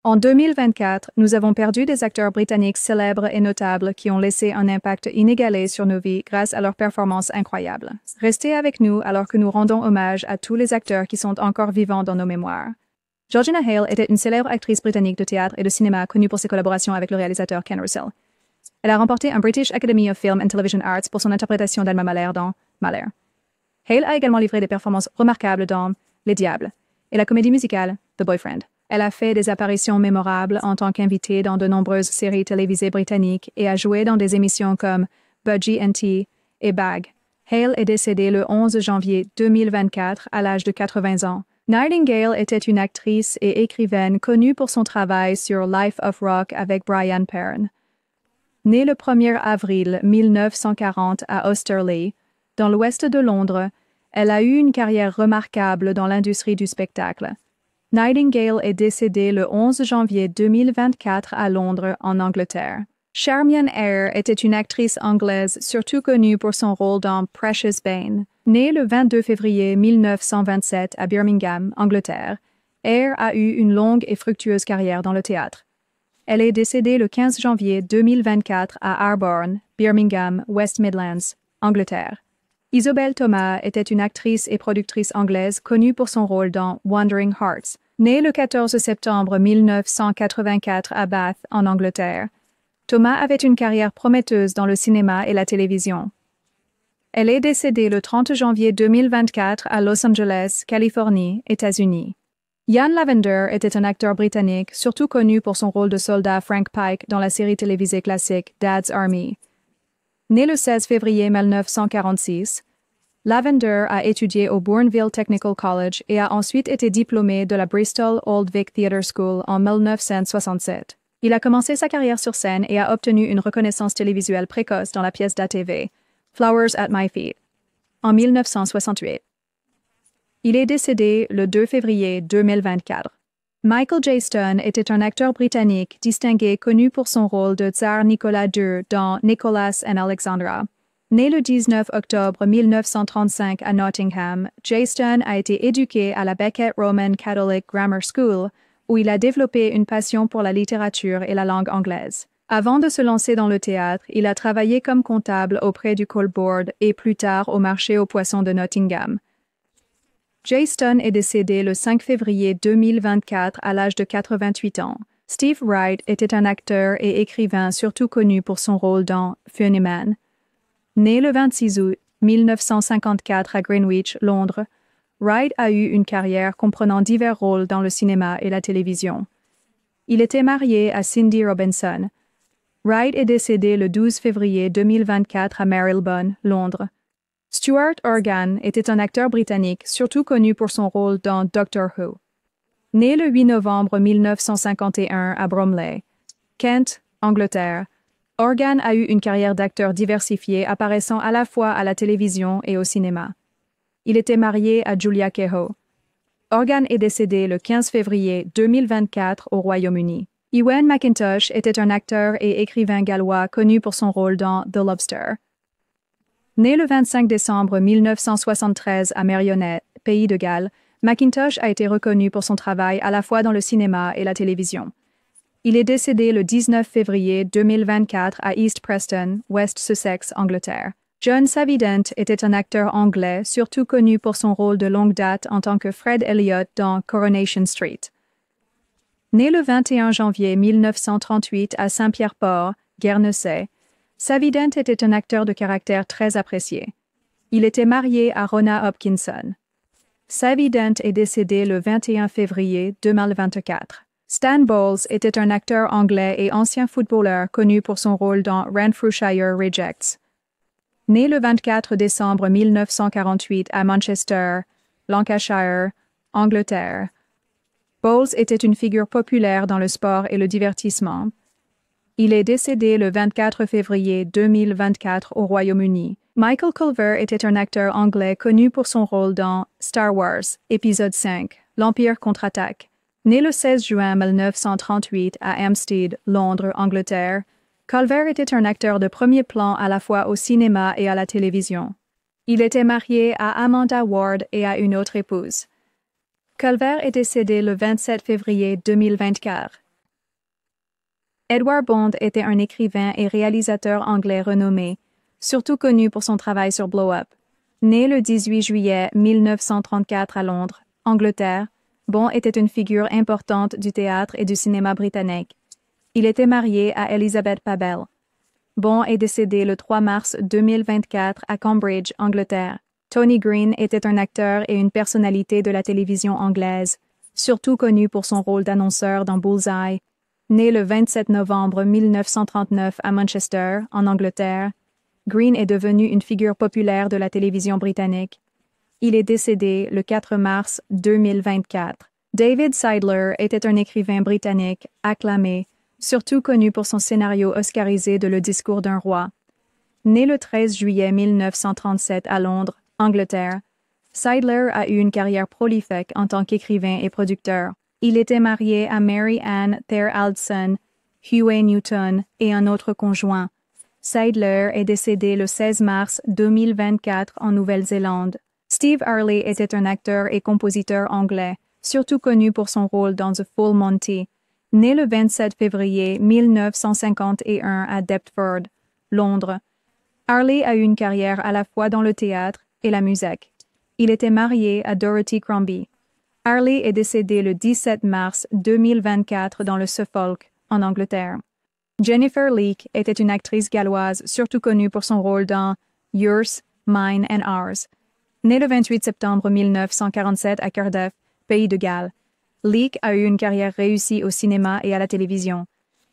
En 2024, nous avons perdu des acteurs britanniques célèbres et notables qui ont laissé un impact inégalé sur nos vies grâce à leurs performances incroyables. Restez avec nous alors que nous rendons hommage à tous les acteurs qui sont encore vivants dans nos mémoires. Georgina Hale était une célèbre actrice britannique de théâtre et de cinéma connue pour ses collaborations avec le réalisateur Ken Russell. Elle a remporté un British Academy of Film and Television Arts pour son interprétation d'Alma Mahler dans Mahler. Hale a également livré des performances remarquables dans Les Diables et la comédie musicale The Boyfriend. Elle a fait des apparitions mémorables en tant qu'invitée dans de nombreuses séries télévisées britanniques et a joué dans des émissions comme Budgie & Tea et Bag. Hale est décédée le 11 janvier 2024 à l'âge de 80 ans. Nightingale était une actrice et écrivaine connue pour son travail sur Life of Rock avec Brian Perron. Née le 1er avril 1940 à Austerley, dans l'ouest de Londres, elle a eu une carrière remarquable dans l'industrie du spectacle. Nightingale est décédée le 11 janvier 2024 à Londres, en Angleterre. Charmian Eyre était une actrice anglaise surtout connue pour son rôle dans Precious Bane. Née le 22 février 1927 à Birmingham, Angleterre, Eyre a eu une longue et fructueuse carrière dans le théâtre. Elle est décédée le 15 janvier 2024 à Arborne, Birmingham, West Midlands, Angleterre. Isobel Thomas était une actrice et productrice anglaise connue pour son rôle dans Wandering Hearts. Née le 14 septembre 1984 à Bath, en Angleterre, Thomas avait une carrière prometteuse dans le cinéma et la télévision. Elle est décédée le 30 janvier 2024 à Los Angeles, Californie, États-Unis. Ian Lavender était un acteur britannique, surtout connu pour son rôle de soldat Frank Pike dans la série télévisée classique Dad's Army. Né le 16 février 1946, Lavender a étudié au Bournville Technical College et a ensuite été diplômé de la Bristol Old Vic Theatre School en 1967. Il a commencé sa carrière sur scène et a obtenu une reconnaissance télévisuelle précoce dans la pièce d'ATV, Flowers at My Feet, en 1968. Il est décédé le 2 février 2024. Michael J. Stone était un acteur britannique distingué connu pour son rôle de Tsar Nicolas II dans Nicholas and Alexandra. Né le 19 octobre 1935 à Nottingham, J. Stone a été éduqué à la Beckett Roman Catholic Grammar School, où il a développé une passion pour la littérature et la langue anglaise. Avant de se lancer dans le théâtre, il a travaillé comme comptable auprès du Coal Board et plus tard au marché aux poissons de Nottingham. J. Stone est décédé le 5 février 2024 à l'âge de 88 ans. Steve Wright était un acteur et écrivain surtout connu pour son rôle dans Funny Man. Né le 26 août 1954 à Greenwich, Londres, Wright a eu une carrière comprenant divers rôles dans le cinéma et la télévision. Il était marié à Cindy Robinson. Wright est décédé le 12 février 2024 à Marylebone, Londres. Stuart Organ était un acteur britannique, surtout connu pour son rôle dans Doctor Who. Né le 8 novembre 1951 à Bromley, Kent, Angleterre, Organ a eu une carrière d'acteur diversifiée apparaissant à la fois à la télévision et au cinéma. Il était marié à Julia Kehoe. Organ est décédé le 15 février 2024 au Royaume-Uni. Ewan McIntosh était un acteur et écrivain gallois connu pour son rôle dans The Lobster. Né le 25 décembre 1973 à Merioneth, pays de Galles, McIntosh a été reconnu pour son travail à la fois dans le cinéma et la télévision. Il est décédé le 19 février 2024 à East Preston, West Sussex, Angleterre. John Savident était un acteur anglais, surtout connu pour son rôle de longue date en tant que Fred Elliot dans Coronation Street. Né le 21 janvier 1938 à Saint-Pierre-Port, Guernesey, Savident était un acteur de caractère très apprécié. Il était marié à Rona Hopkinson. Savident est décédé le 21 février 2024. Stan Bowles était un acteur anglais et ancien footballeur connu pour son rôle dans Renfrewshire Rejects. Né le 24 décembre 1948 à Manchester, Lancashire, Angleterre, Bowles était une figure populaire dans le sport et le divertissement. Il est décédé le 24 février 2024 au Royaume-Uni. Michael Culver était un acteur anglais connu pour son rôle dans Star Wars, épisode 5, L'Empire contre-attaque. Né le 16 juin 1938 à Hampstead, Londres, Angleterre, Culver était un acteur de premier plan à la fois au cinéma et à la télévision. Il était marié à Amanda Ward et à une autre épouse. Culver est décédé le 27 février 2024. Edward Bond était un écrivain et réalisateur anglais renommé, surtout connu pour son travail sur Blow Up. Né le 18 juillet 1934 à Londres, Angleterre, Bond était une figure importante du théâtre et du cinéma britannique. Il était marié à Elizabeth Pabell. Bond est décédé le 3 mars 2024 à Cambridge, Angleterre. Tony Green était un acteur et une personnalité de la télévision anglaise, surtout connu pour son rôle d'annonceur dans Bullseye. Né le 27 novembre 1939 à Manchester, en Angleterre, Green est devenu une figure populaire de la télévision britannique. Il est décédé le 4 mars 2024. David Seidler était un écrivain britannique acclamé, surtout connu pour son scénario oscarisé de Le discours d'un roi. Né le 13 juillet 1937 à Londres, Angleterre, Seidler a eu une carrière prolifique en tant qu'écrivain et producteur. Il était marié à Mary Ann Thayer-Aldson, Huey Newton et un autre conjoint. Seidler est décédé le 16 mars 2024 en Nouvelle-Zélande. Steve Harley était un acteur et compositeur anglais, surtout connu pour son rôle dans The Full Monty. Né le 27 février 1951 à Deptford, Londres, Harley a eu une carrière à la fois dans le théâtre et la musique. Il était marié à Dorothy Crombie. Harley est décédé le 17 mars 2024 dans le Suffolk, en Angleterre. Jennifer Leake était une actrice galloise surtout connue pour son rôle dans Yours, Mine and Ours. Née le 28 septembre 1947 à Cardiff, pays de Galles, Leake a eu une carrière réussie au cinéma et à la télévision.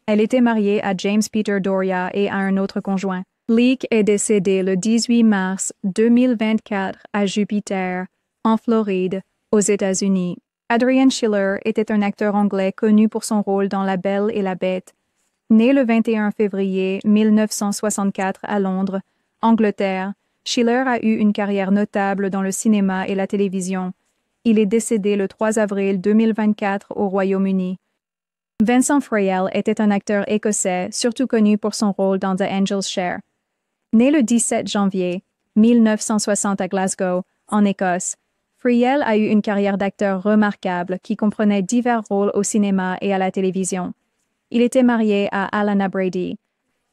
Elle était mariée à James Peter Doria et à un autre conjoint. Leake est décédé le 18 mars 2024 à Jupiter, en Floride, aux États-Unis. Adrian Schiller était un acteur anglais connu pour son rôle dans La Belle et la Bête. Né le 21 février 1964 à Londres, Angleterre, Schiller a eu une carrière notable dans le cinéma et la télévision. Il est décédé le 3 avril 2024 au Royaume-Uni. Vincent Friel était un acteur écossais, surtout connu pour son rôle dans The Angel's Share. Né le 17 janvier 1960 à Glasgow, en Écosse, Friel a eu une carrière d'acteur remarquable qui comprenait divers rôles au cinéma et à la télévision. Il était marié à Alana Brady.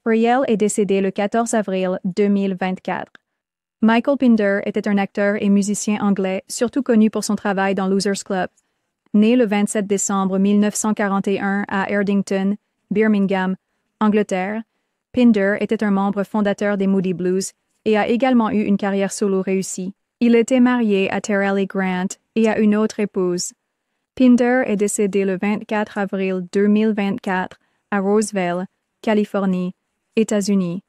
Friel est décédé le 14 avril 2024. Michael Pinder était un acteur et musicien anglais, surtout connu pour son travail dans Losers Club. Né le 27 décembre 1941 à Erdington, Birmingham, Angleterre, Pinder était un membre fondateur des Moody Blues et a également eu une carrière solo réussie. Il était marié à Terrelly Grant et a une autre épouse. Pinder est décédé le 24 avril 2024 à Roseville, Californie, États-Unis.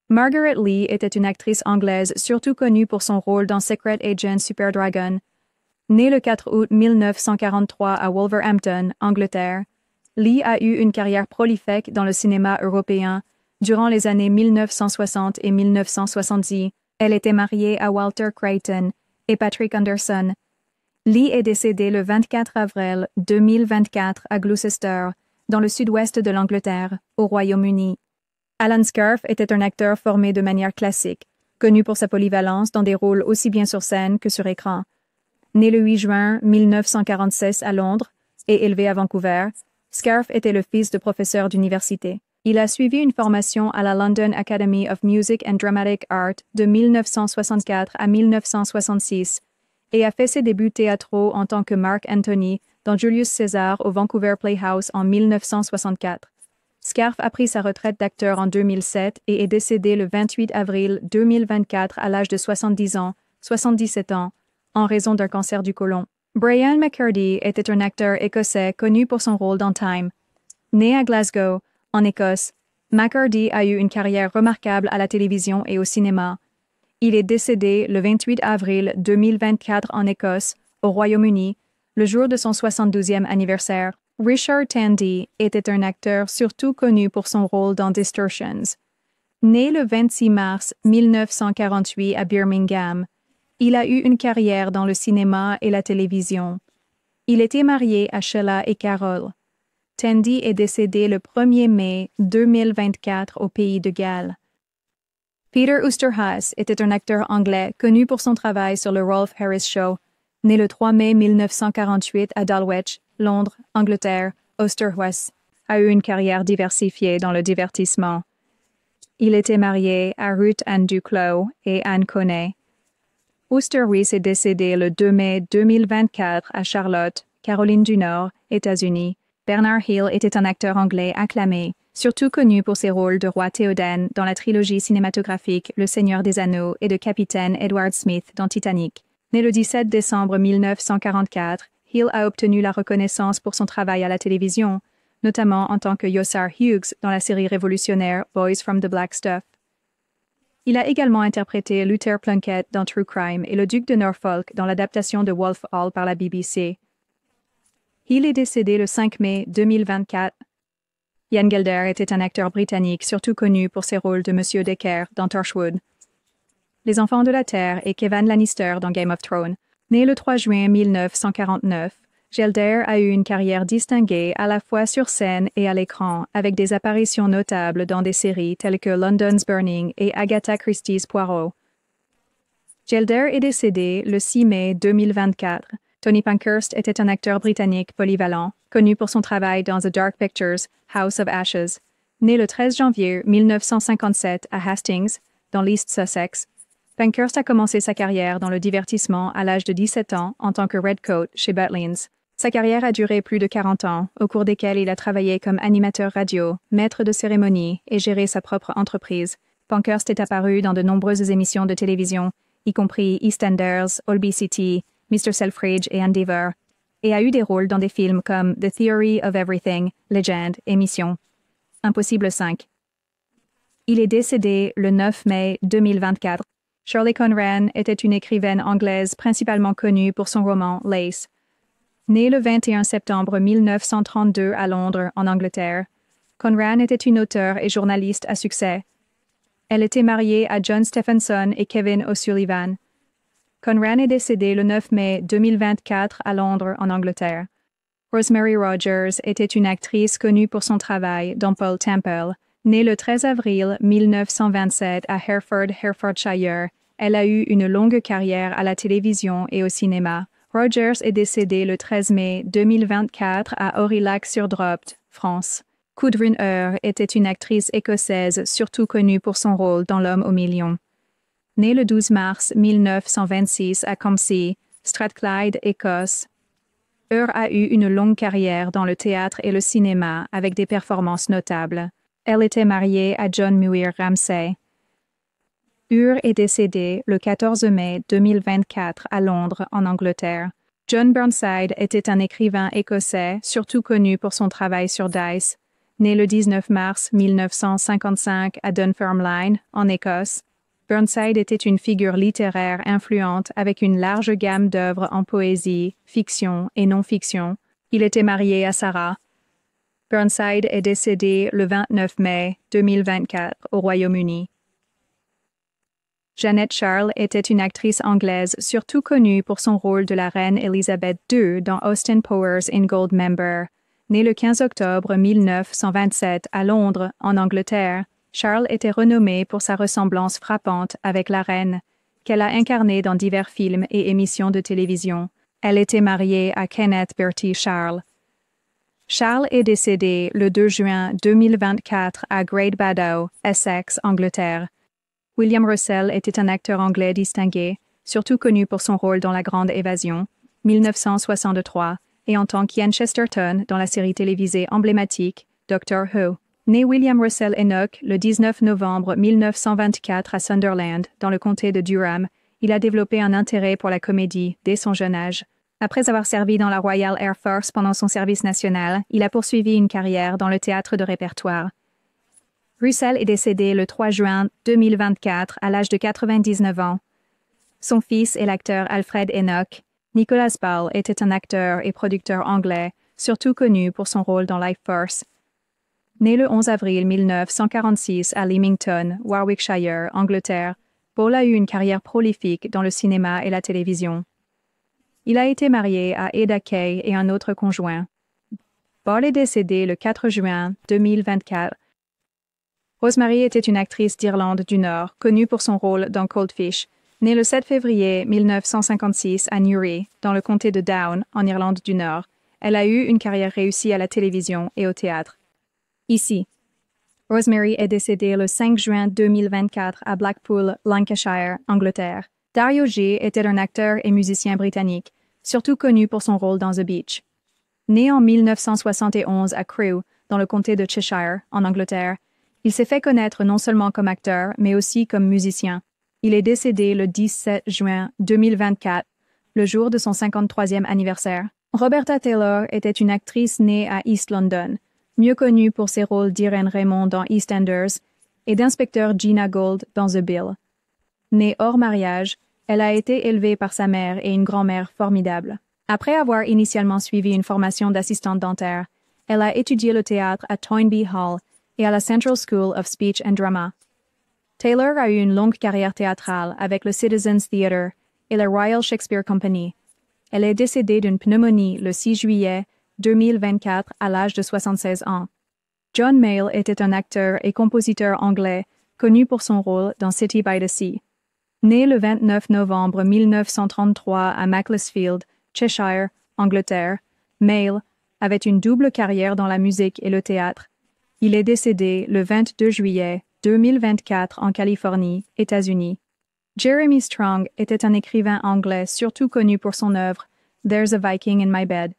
Margaret Lee était une actrice anglaise surtout connue pour son rôle dans Secret Agent Super Dragon. Née le 4 août 1943 à Wolverhampton, Angleterre, Lee a eu une carrière prolifique dans le cinéma européen durant les années 1960 et 1970. Elle était mariée à Walter Creighton et Patrick Anderson. Lee est décédée le 24 avril 2024 à Gloucester, dans le sud-ouest de l'Angleterre, au Royaume-Uni. Alan Scarfe était un acteur formé de manière classique, connu pour sa polyvalence dans des rôles aussi bien sur scène que sur écran. Né le 8 juin 1946 à Londres et élevé à Vancouver, Scarfe était le fils de professeur d'université. Il a suivi une formation à la London Academy of Music and Dramatic Art de 1964 à 1966 et a fait ses débuts théâtraux en tant que Mark Anthony dans Julius Caesar au Vancouver Playhouse en 1964. Scarfe a pris sa retraite d'acteur en 2007 et est décédé le 28 avril 2024 à l'âge de 77 ans, en raison d'un cancer du côlon. Brian McCurdy était un acteur écossais connu pour son rôle dans Time. Né à Glasgow, en Écosse, McCurdy a eu une carrière remarquable à la télévision et au cinéma. Il est décédé le 28 avril 2024 en Écosse, au Royaume-Uni, le jour de son 72e anniversaire. Richard Tandy était un acteur surtout connu pour son rôle dans Distortions. Né le 26 mars 1948 à Birmingham, il a eu une carrière dans le cinéma et la télévision. Il était marié à Sheila et Carol. Tandy est décédé le 1er mai 2024 au pays de Galles. Peter Oosterhuis était un acteur anglais connu pour son travail sur le Rolf Harris Show. Né le 3 mai 1948 à Dulwich, Londres, Angleterre, Oosterhuis a eu une carrière diversifiée dans le divertissement. Il était marié à Ruth Ann Duclos et Anne Coney. Wooster Reese est décédé le 2 mai 2024 à Charlotte, Caroline du Nord, États-Unis. Bernard Hill était un acteur anglais acclamé, surtout connu pour ses rôles de roi Théoden dans la trilogie cinématographique Le Seigneur des Anneaux et de capitaine Edward Smith dans Titanic. Né le 17 décembre 1944, Hill a obtenu la reconnaissance pour son travail à la télévision, notamment en tant que Yossar Hughes dans la série révolutionnaire Boys from the Black Stuff. Il a également interprété Luther Plunkett dans True Crime et le duc de Norfolk dans l'adaptation de Wolf Hall par la BBC. Hill est décédé le 5 mai 2024. Ian Gelder était un acteur britannique surtout connu pour ses rôles de Monsieur Decker dans Torchwood, Les Enfants de la Terre et Kevan Lannister dans Game of Thrones. Né le 3 juin 1949, Gelder a eu une carrière distinguée à la fois sur scène et à l'écran, avec des apparitions notables dans des séries telles que London's Burning et Agatha Christie's Poirot. Gelder est décédé le 6 mai 2024. Tony Pankhurst était un acteur britannique polyvalent, connu pour son travail dans The Dark Pictures, House of Ashes. Né le 13 janvier 1957 à Hastings, dans l'East Sussex, Pankhurst a commencé sa carrière dans le divertissement à l'âge de 17 ans en tant que Redcoat chez Butlins. Sa carrière a duré plus de 40 ans, au cours desquels il a travaillé comme animateur radio, maître de cérémonie et géré sa propre entreprise. Pankhurst est apparu dans de nombreuses émissions de télévision, y compris EastEnders, Holby City, Mr. Selfridge et Endeavour, et a eu des rôles dans des films comme The Theory of Everything, Legend et Mission. Impossible 5. Il est décédé le 9 mai 2024. Shirley Conran était une écrivaine anglaise principalement connue pour son roman Lace. Née le 21 septembre 1932 à Londres, en Angleterre, Conran était une auteure et journaliste à succès. Elle était mariée à John Stephenson et Kevin O'Sullivan. Conran est décédée le 9 mai 2024 à Londres, en Angleterre. Rosemary Rogers était une actrice connue pour son travail dans Paul Temple. Née le 13 avril 1927 à Hereford, Herefordshire, elle a eu une longue carrière à la télévision et au cinéma. Rogers est décédée le 13 mai 2024 à Aurillac-sur-Dropt, France. Gudrun Eur était une actrice écossaise surtout connue pour son rôle dans L'Homme aux millions. Née le 12 mars 1926 à Campsie, Strathclyde, Écosse, Eur a eu une longue carrière dans le théâtre et le cinéma avec des performances notables. Elle était mariée à John Muir Ramsay. Eur est décédé le 14 mai 2024 à Londres, en Angleterre. John Burnside était un écrivain écossais, surtout connu pour son travail sur Dice. Né le 19 mars 1955 à Dunfermline, en Écosse, Burnside était une figure littéraire influente avec une large gamme d'œuvres en poésie, fiction et non-fiction. Il était marié à Sarah. Burnside est décédé le 29 mai 2024 au Royaume-Uni. Jeanette Charles était une actrice anglaise surtout connue pour son rôle de la reine Elizabeth II dans Austen Powers in Goldmember. Née le 15 octobre 1927 à Londres, en Angleterre, Charles était renommée pour sa ressemblance frappante avec la reine, qu'elle a incarnée dans divers films et émissions de télévision. Elle était mariée à Kenneth Bertie Charles. Charles est décédé le 2 juin 2024 à Great Baddow, Essex, Angleterre. William Russell était un acteur anglais distingué, surtout connu pour son rôle dans La Grande Évasion, 1963, et en tant qu'Ian Chesterton dans la série télévisée emblématique Doctor Who. Né William Russell Enoch le 19 novembre 1924 à Sunderland, dans le comté de Durham, il a développé un intérêt pour la comédie dès son jeune âge. Après avoir servi dans la Royal Air Force pendant son service national, il a poursuivi une carrière dans le théâtre de répertoire. Russell est décédé le 3 juin 2024 à l'âge de 99 ans. Son fils est l'acteur Alfred Enoch. Nicholas Ball était un acteur et producteur anglais, surtout connu pour son rôle dans Life Force. Né le 11 avril 1946 à Leamington, Warwickshire, Angleterre, Ball a eu une carrière prolifique dans le cinéma et la télévision. Il a été marié à Ada Kay et un autre conjoint. Ball est décédé le 4 juin 2024. Rosemary était une actrice d'Irlande du Nord, connue pour son rôle dans Cold Fish. Née le 7 février 1956 à Newry, dans le comté de Down, en Irlande du Nord, elle a eu une carrière réussie à la télévision et au théâtre. Ici. Rosemary est décédée le 5 juin 2024 à Blackpool, Lancashire, Angleterre. Dario G. était un acteur et musicien britannique, surtout connu pour son rôle dans The Beach. Né en 1971 à Crewe, dans le comté de Cheshire, en Angleterre, il s'est fait connaître non seulement comme acteur, mais aussi comme musicien. Il est décédé le 17 juin 2024, le jour de son 53e anniversaire. Roberta Taylor était une actrice née à East London, mieux connue pour ses rôles d'Irene Raymond dans EastEnders et d'inspecteur Gina Gold dans The Bill. Née hors mariage, elle a été élevée par sa mère et une grand-mère formidable. Après avoir initialement suivi une formation d'assistante dentaire, elle a étudié le théâtre à Toynbee Hall et à la Central School of Speech and Drama. Taylor a eu une longue carrière théâtrale avec le Citizens Theatre et la Royal Shakespeare Company. Elle est décédée d'une pneumonie le 6 juillet 2024 à l'âge de 76 ans. John Mayall était un acteur et compositeur anglais connu pour son rôle dans City by the Sea. Né le 29 novembre 1933 à Macclesfield, Cheshire, Angleterre, Mayall avait une double carrière dans la musique et le théâtre. Il est décédé le 22 juillet 2024 en Californie, États-Unis. Jeremy Strong était un écrivain anglais surtout connu pour son œuvre There's a Viking in My Bed.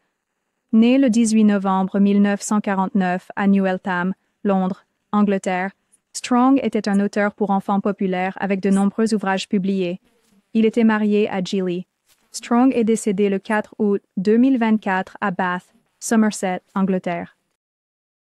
Né le 18 novembre 1949 à New Eltham, Londres, Angleterre, Strong était un auteur pour enfants populaire avec de nombreux ouvrages publiés. Il était marié à Gilly. Strong est décédé le 4 août 2024 à Bath, Somerset, Angleterre.